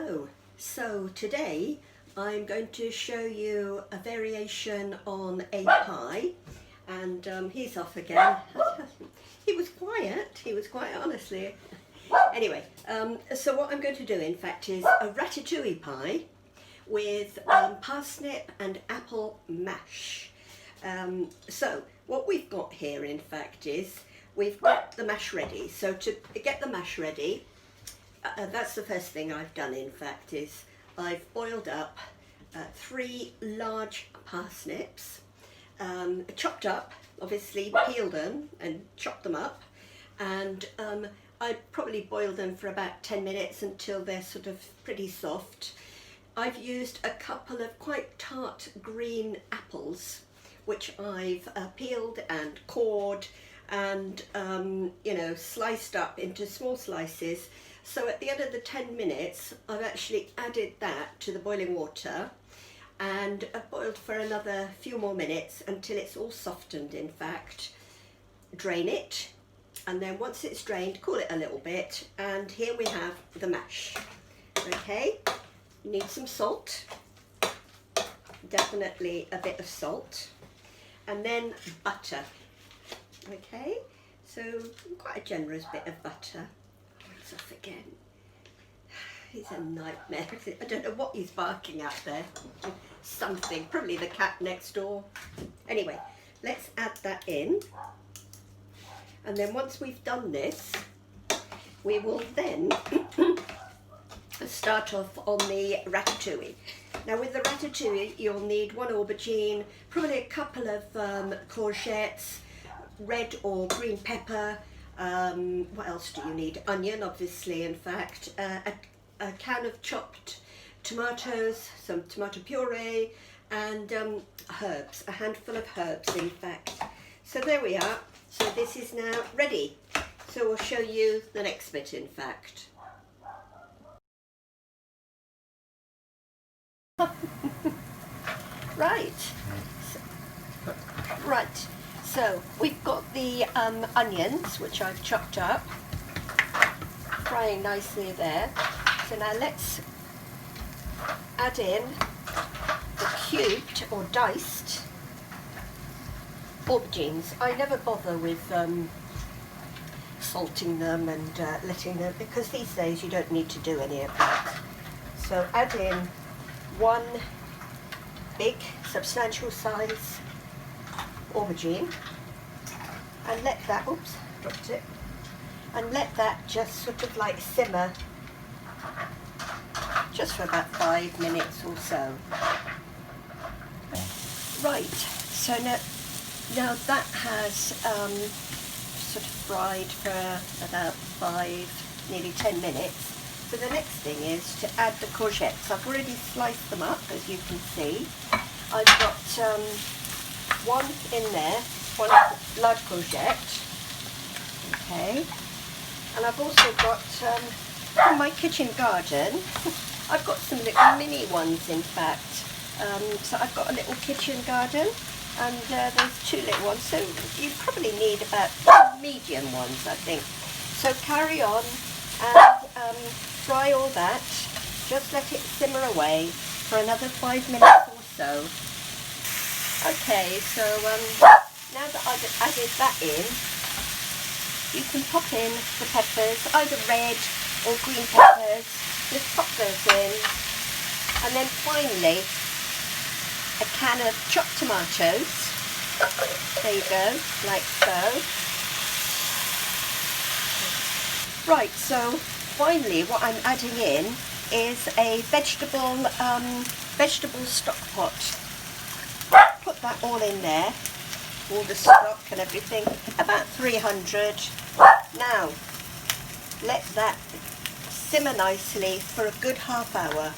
Hello, so today I'm going to show you a variation on a pie, and he's off again. He was quiet honestly. Anyway, so what I'm going to do in fact is a ratatouille pie with parsnip and apple mash. So what we've got here in fact is we've got the mash ready. So to get the mash ready, that's the first thing I've done in fact is I've boiled up 3 large parsnips, chopped up, obviously peeled them and chopped them up, and I probably boiled them for about 10 minutes until they're sort of pretty soft. I've used a couple of quite tart green apples which I've peeled and cored and you know, sliced up into small slices. So at the end of the 10 minutes I've actually added that to the boiling water and I've boiled for another few more minutes until it's all softened in fact. Drain it, and then once it's drained, cool it a little bit, and here we have the mash. Okay, you need some salt, definitely a bit of salt, and then butter. Okay, so quite a generous bit of butter. Oh, he's off again. He's a nightmare. I don't know what he's barking at there. Something, probably the cat next door. Anyway, let's add that in. And then once we've done this, we will then start off on the ratatouille. Now with the ratatouille, you'll need 1 aubergine, probably a couple of courgettes, red or green pepper. What else do you need? Onion, obviously, in fact. A can of chopped tomatoes, some tomato puree, and herbs, a handful of herbs, in fact. So there we are. So this is now ready. So we'll show you the next bit, in fact. Right. So we've got the onions, which I've chopped up, frying nicely there. So now let's add in the cubed or diced aubergines. I never bother with salting them and letting them, because these days you don't need to do any of that. So add in 1 big substantial size aubergine and let that, oops, dropped it, and let that just sort of like simmer just for about 5 minutes or so. Right, so now that has sort of fried for about 5, nearly 10 minutes. So the next thing is to add the courgettes. I've already sliced them up, as you can see. I've got 1 in there, 1 large courgette. Okay, and I've also got from my kitchen garden. I've got some little mini ones, in fact. So I've got a little kitchen garden, and there's 2 little ones. So you probably need about 2 medium ones, I think. So carry on and fry all that. Just let it simmer away for another 5 minutes or so. Okay, so now that I've added that in, you can pop in the peppers, either red or green peppers. Just pop those in, and then finally a can of chopped tomatoes. There you go, like so. Right, so finally what I'm adding in is a vegetable stock pot. Put that all in there, all the stock and everything, about 300. Now let that simmer nicely for a good ½ hour.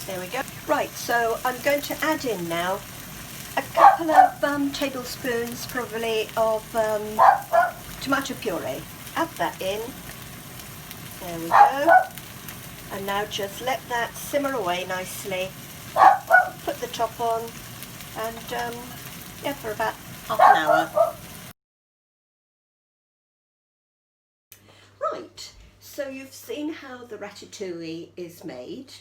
There we go. Right, so I'm going to add in now a couple of tablespoons probably of tomato puree. Add that in. There we go. And now just let that simmer away nicely. Put the top on, and yeah, for about ½ an hour. Right, So you've seen how the ratatouille is made.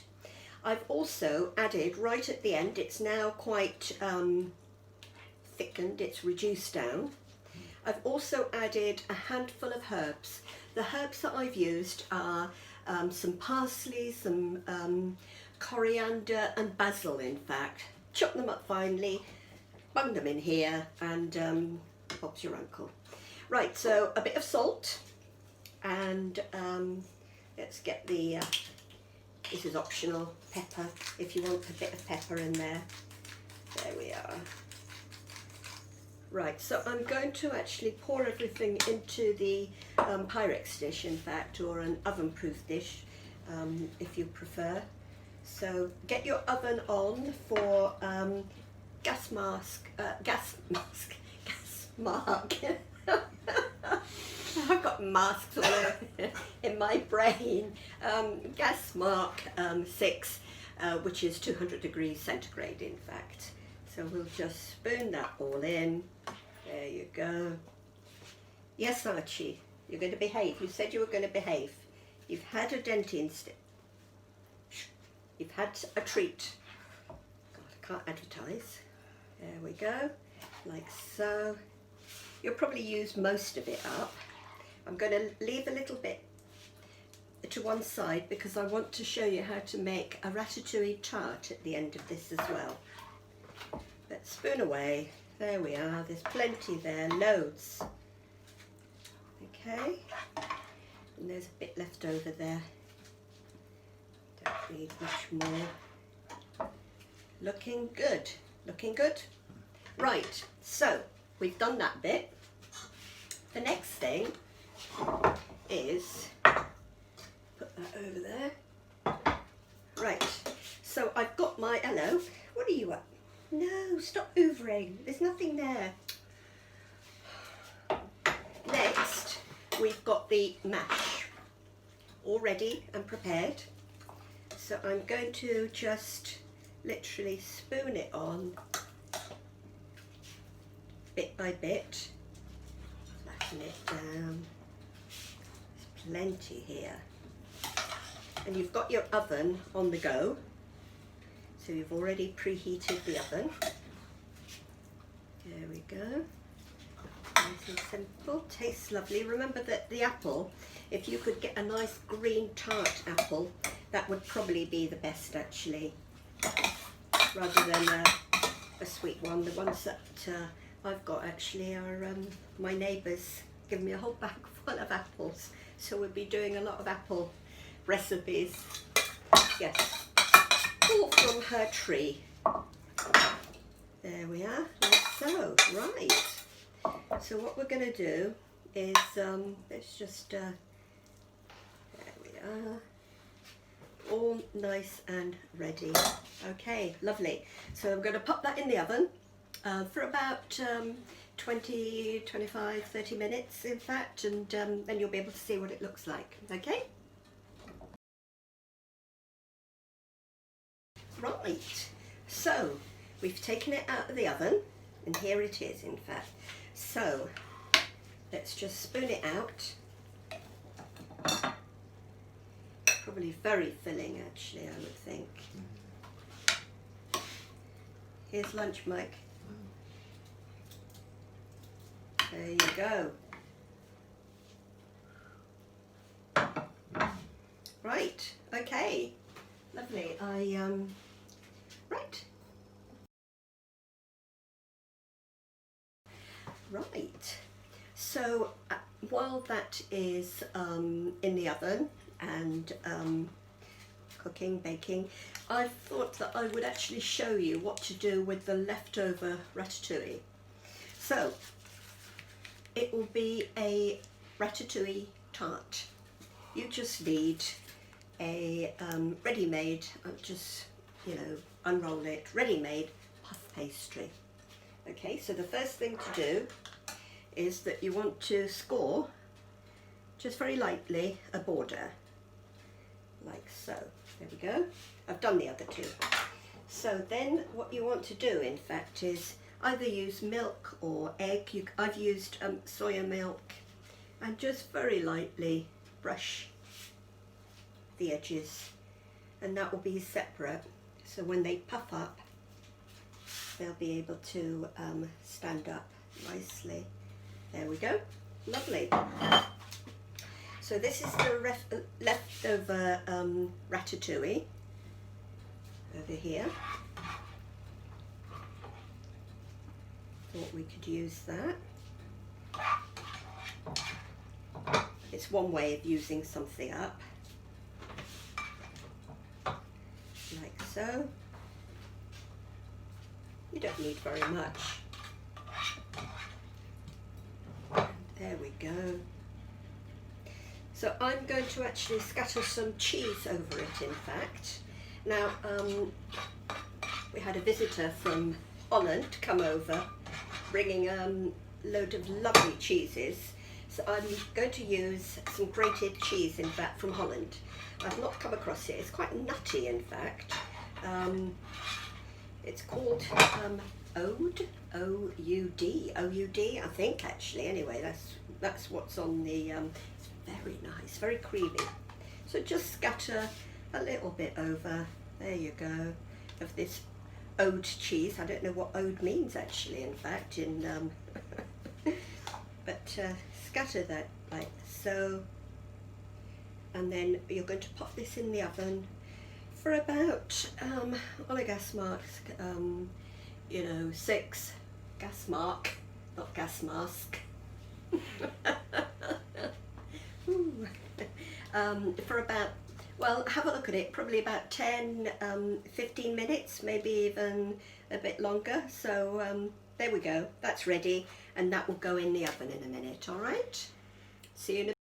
I've also added right at the end, it's now quite thickened, it's reduced down. I've also added a handful of herbs. The herbs that I've used are some parsley, some coriander and basil, in fact. Chop them up finely, bung them in here, and Bob's your uncle. Right, so a bit of salt, and let's get the, this is optional, pepper, if you want a bit of pepper in there. There we are. Right, so I'm going to actually pour everything into the Pyrex dish, in fact, or an oven-proof dish, if you prefer. So get your oven on for gas mark. I've got masks all over in my brain. Gas mark 6, which is 200 degrees centigrade, in fact. So we'll just spoon that all in. There you go. Yes, Archie, you're going to behave. You said you were going to behave. You've had a dentist. You've had a treat. God, I can't advertise. There we go, like so. You'll probably use most of it up. I'm going to leave a little bit to one side because I want to show you how to make a ratatouille tart at the end of this as well. But spoon away. There we are. There's plenty there, loads. Okay, and there's a bit left over there. Don't need much more. Looking good, looking good. Right, so we've done that bit. The next thing is, put that over there. Right, so I've got my, hello, what are you up? No, stop hoovering, there's nothing there. Next, we've got the mash all ready and prepared. So I'm going to just literally spoon it on bit by bit, flatten it down. There's plenty here. And you've got your oven on the go. So you've already preheated the oven. There we go. Nice and simple, tastes lovely. Remember that the apple, if you could get a nice green tart apple, that would probably be the best actually, rather than a sweet one. The ones that I've got actually are my neighbours give me a whole bag full of apples, so we'll be doing a lot of apple recipes. Yes. All from her tree. There we are, like so, right. So what we're going to do is, let's just, there we are, all nice and ready. Okay, lovely. So I'm going to pop that in the oven for about 20, 25, 30 minutes, in fact, and then you'll be able to see what it looks like, okay? Right, so we've taken it out of the oven, and here it is, in fact. So let's just spoon it out. Probably very filling, actually, I would think. Here's lunch, Mike. There you go. Right, okay, lovely. Right, so while that is in the oven and cooking, baking, I thought that I would actually show you what to do with the leftover ratatouille. So it will be a ratatouille tart. You just need a ready-made, just, you know, unroll it, ready-made puff pastry. Okay, so the first thing to do is that you want to score, just very lightly, a border, like so. There we go. I've done the other two. So then what you want to do, in fact, is either use milk or egg. I've used soya milk, and just very lightly brush the edges, and that will be separate, so when they puff up they'll be able to stand up nicely. There we go, lovely. So this is the leftover ratatouille over here. Thought we could use that. It's one way of using something up, like so. You don't need very much. There we go. So I'm going to actually scatter some cheese over it, in fact. Now, we had a visitor from Holland come over, bringing a load of lovely cheeses. So I'm going to use some grated cheese, in fact, from Holland. I've not come across it. It's quite nutty, in fact. It's called Oud, O-U-D, O-U-D, I think, actually. Anyway, that's what's on the, it's very nice, very creamy. So just scatter a little bit over, there you go, of this Oud cheese. I don't know what Oud means, actually, in fact, but scatter that like so, and then you're going to pop this in the oven for about, on a gas mark, you know, 6, gas mark, not gas mask, for about, well, have a look at it, probably about 10, 15 minutes, maybe even a bit longer. So there we go, that's ready, and that will go in the oven in a minute. All right, see you in a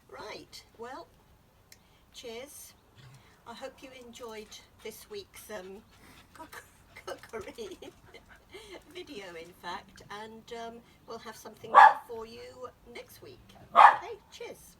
Right, well, cheers. I hope you enjoyed this week's cookery video, in fact, and we'll have something more for you next week. Okay, cheers.